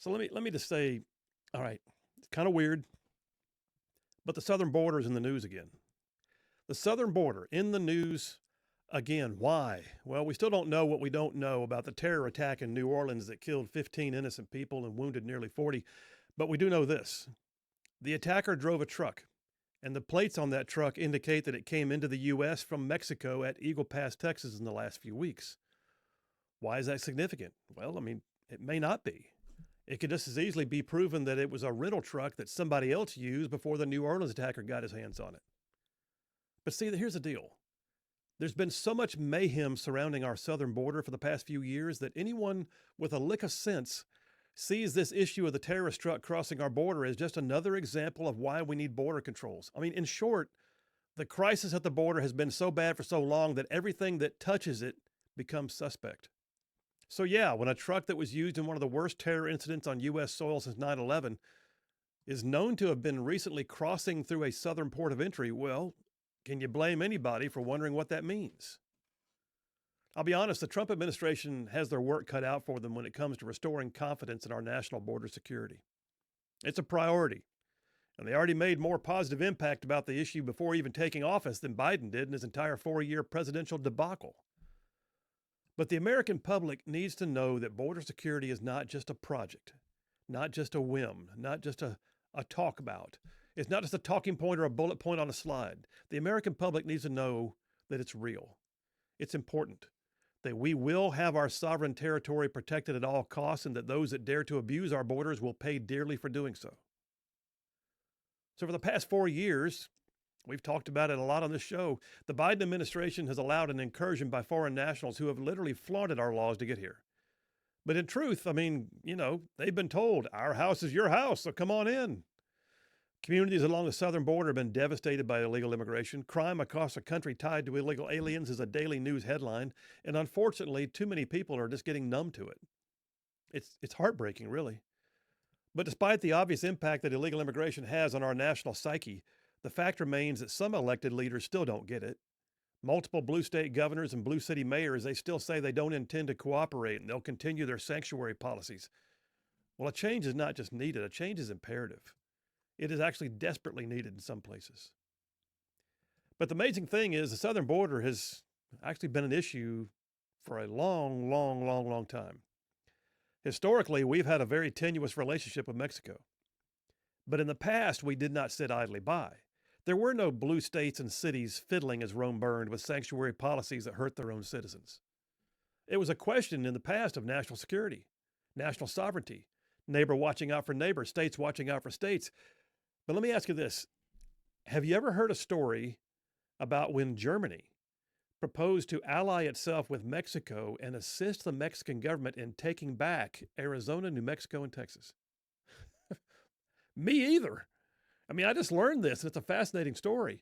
So let me just say, all right, it's kind of weird, but the southern border is in the news again. The southern border in the news again. Why? Well, we still don't know what we don't know about the terror attack in New Orleans that killed 15 innocent people and wounded nearly 40. But we do know this. The attacker drove a truck, and the plates on that truck indicate that it came into the U.S. from Mexico at Eagle Pass, Texas in the last few weeks. Why is that significant? Well, I mean, it may not be. It could just as easily be proven that it was a rental truck that somebody else used before the New Orleans attacker got his hands on it. But see, here's the deal. There's been so much mayhem surrounding our southern border for the past few years that anyone with a lick of sense sees this issue of the terrorist truck crossing our border as just another example of why we need border controls. I mean, in short, the crisis at the border has been so bad for so long that everything that touches it becomes suspect. So yeah, when a truck that was used in one of the worst terror incidents on U.S. soil since 9/11 is known to have been recently crossing through a southern port of entry, well, can you blame anybody for wondering what that means? I'll be honest, the Trump administration has their work cut out for them when it comes to restoring confidence in our national border security. It's a priority, and they already made more positive impact about the issue before even taking office than Biden did in his entire 4-year presidential debacle. But the American public needs to know that border security is not just a project, not just a whim, not just a talk about. It's not just a talking point or a bullet point on a slide. The American public needs to know that it's real. It's important that we will have our sovereign territory protected at all costs and that those that dare to abuse our borders will pay dearly for doing so. So for the past 4 years, we've talked about it a lot on this show, the Biden administration has allowed an incursion by foreign nationals who have literally flaunted our laws to get here. But in truth, I mean, they've been told, our house is your house, so come on in. Communities along the southern border have been devastated by illegal immigration. Crime across the country tied to illegal aliens is a daily news headline, and unfortunately, too many people are just getting numb to it. It's heartbreaking, really. But despite the obvious impact that illegal immigration has on our national psyche, the fact remains that some elected leaders still don't get it. Multiple blue state governors and blue city mayors, they still say they don't intend to cooperate and they'll continue their sanctuary policies. Well, a change is not just needed, a change is imperative. It is actually desperately needed in some places. But the amazing thing is the southern border has actually been an issue for a long time. Historically, we've had a very tenuous relationship with Mexico. But in the past, we did not sit idly by. There were no blue states and cities fiddling as Rome burned with sanctuary policies that hurt their own citizens. It was a question in the past of national security, national sovereignty, neighbor watching out for neighbor, states watching out for states. But let me ask you this. Have you ever heard a story about when Germany proposed to ally itself with Mexico and assist the Mexican government in taking back Arizona, New Mexico, and Texas? Me either. I mean, I just learned this, and it's a fascinating story.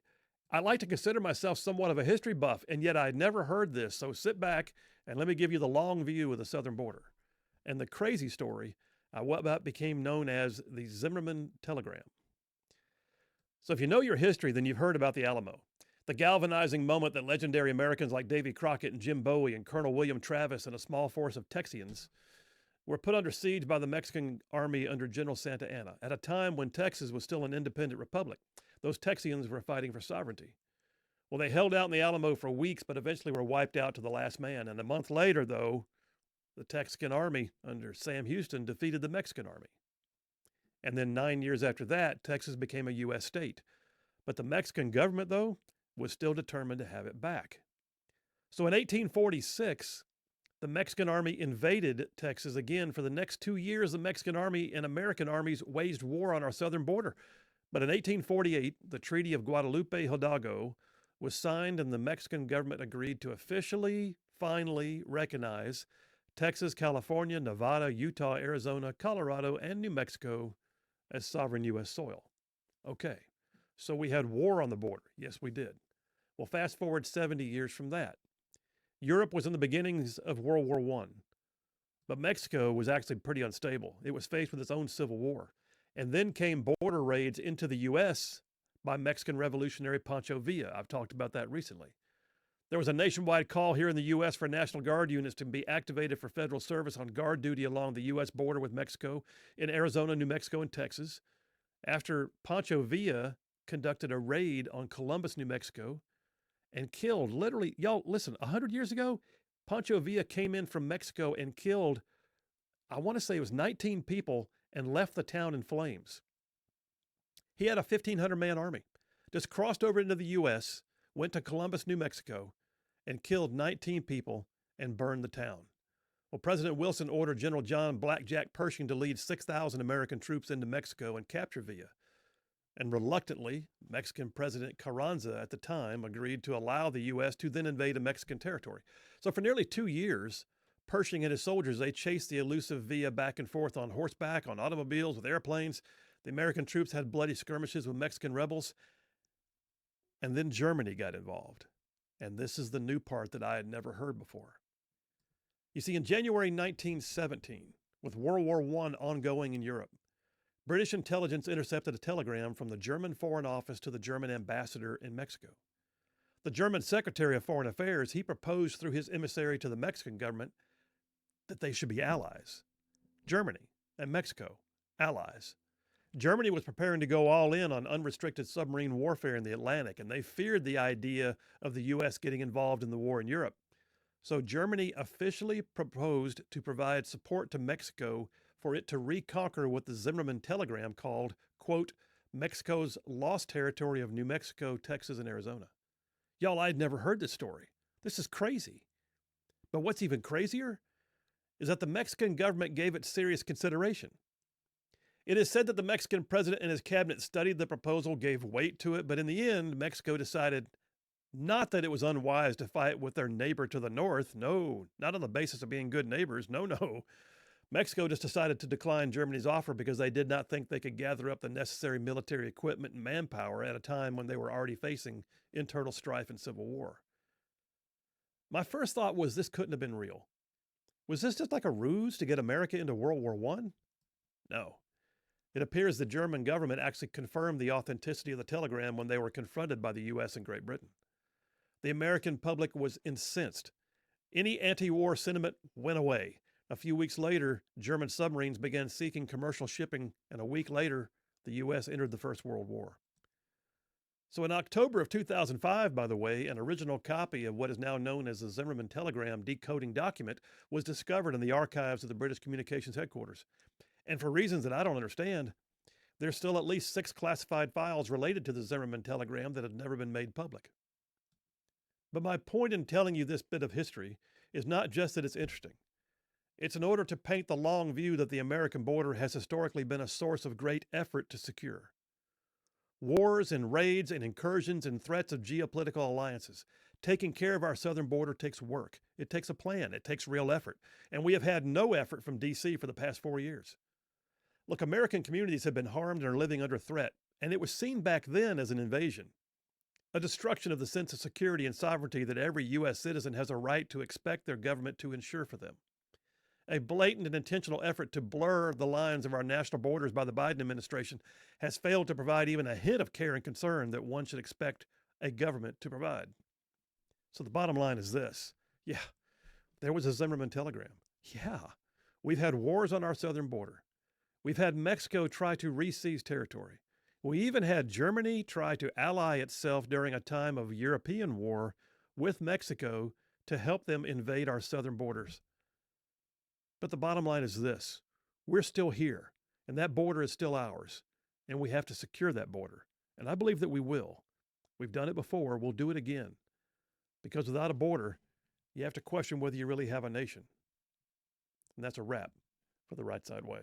I like to consider myself somewhat of a history buff, and yet I'd never heard this. So sit back and let me give you the long view of the southern border and the crazy story, what became known as the Zimmerman Telegram. So if you know your history, then you've heard about the Alamo, the galvanizing moment that legendary Americans like Davy Crockett and Jim Bowie and Colonel William Travis and a small force of Texians were put under siege by the Mexican army under General Santa Anna at a time when Texas was still an independent republic. Those Texians were fighting for sovereignty. Well, they held out in the Alamo for weeks, but eventually were wiped out to the last man. And a month later, though, the Texican army under Sam Houston defeated the Mexican army. And then 9 years after that, Texas became a U.S. state. But the Mexican government, though, was still determined to have it back. So in 1846, the Mexican army invaded Texas again. For the next 2 years, the Mexican army and American armies waged war on our southern border. But in 1848, the Treaty of Guadalupe Hidalgo was signed and the Mexican government agreed to officially, finally recognize Texas, California, Nevada, Utah, Arizona, Colorado, and New Mexico as sovereign U.S. soil. Okay, so we had war on the border. Yes, we did. Well, fast forward 70 years from that. Europe was in the beginnings of World War I, but Mexico was actually pretty unstable. It was faced with its own civil war. And then came border raids into the U.S. by Mexican revolutionary Pancho Villa. I've talked about that recently. There was a nationwide call here in the U.S. for National Guard units to be activated for federal service on guard duty along the U.S. border with Mexico in Arizona, New Mexico, and Texas after Pancho Villa conducted a raid on Columbus, New Mexico, and killed literally, y'all, listen, 100 years ago, Pancho Villa came in from Mexico and killed, I want to say it was 19 people and left the town in flames. He had a 1,500-man army, just crossed over into the U.S., went to Columbus, New Mexico, and killed 19 people and burned the town. Well, President Wilson ordered General John Blackjack Pershing to lead 6,000 American troops into Mexico and capture Villa. And reluctantly, Mexican President Carranza at the time agreed to allow the U.S. to then invade a Mexican territory. So for nearly 2 years, Pershing and his soldiers, they chased the elusive Villa back and forth on horseback, on automobiles, with airplanes. The American troops had bloody skirmishes with Mexican rebels. And then Germany got involved. And this is the new part that I had never heard before. You see, in January 1917, with World War I ongoing in Europe, British intelligence intercepted a telegram from the German Foreign Office to the German ambassador in Mexico. The German Secretary of Foreign Affairs, he proposed through his emissary to the Mexican government that they should be allies. Germany and Mexico, allies. Germany was preparing to go all in on unrestricted submarine warfare in the Atlantic, and they feared the idea of the U.S. getting involved in the war in Europe. So Germany officially proposed to provide support to Mexico for it to reconquer what the Zimmerman telegram called, quote, Mexico's lost territory of New Mexico, Texas, and Arizona. Y'all, I'd never heard this story. This is crazy. But what's even crazier is that the Mexican government gave it serious consideration. It is said that the Mexican president and his cabinet studied the proposal, gave weight to it, but in the end, Mexico decided not that it was unwise to fight with their neighbor to the north. No, not on the basis of being good neighbors. No. Mexico just decided to decline Germany's offer because they did not think they could gather up the necessary military equipment and manpower at a time when they were already facing internal strife and civil war. My first thought was this couldn't have been real. Was this just like a ruse to get America into World War I? No. It appears the German government actually confirmed the authenticity of the telegram when they were confronted by the U.S. and Great Britain. The American public was incensed. Any anti-war sentiment went away. A few weeks later, German submarines began seeking commercial shipping, and a week later, the U.S. entered the First World War. So in October of 2005, by the way, an original copy of what is now known as the Zimmerman Telegram decoding document was discovered in the archives of the British Communications Headquarters. And for reasons that I don't understand, there's still at least 6 classified files related to the Zimmerman Telegram that have never been made public. But my point in telling you this bit of history is not just that it's interesting. It's in order to paint the long view that the American border has historically been a source of great effort to secure. Wars and raids and incursions and threats of geopolitical alliances. Taking care of our southern border takes work. It takes a plan. It takes real effort. And we have had no effort from D.C. for the past 4 years. Look, American communities have been harmed and are living under threat, and it was seen back then as an invasion. A destruction of the sense of security and sovereignty that every U.S. citizen has a right to expect their government to ensure for them. A blatant and intentional effort to blur the lines of our national borders by the Biden administration has failed to provide even a hint of care and concern that one should expect a government to provide. So the bottom line is this. Yeah, there was a Zimmerman telegram. Yeah, we've had wars on our southern border. We've had Mexico try to re-seize territory. We even had Germany try to ally itself during a time of European war with Mexico to help them invade our southern borders. But the bottom line is this. We're still here, and that border is still ours, and we have to secure that border. And I believe that we will. We've done it before. We'll do it again. Because without a border, you have to question whether you really have a nation. And that's a wrap for the Rightside Way.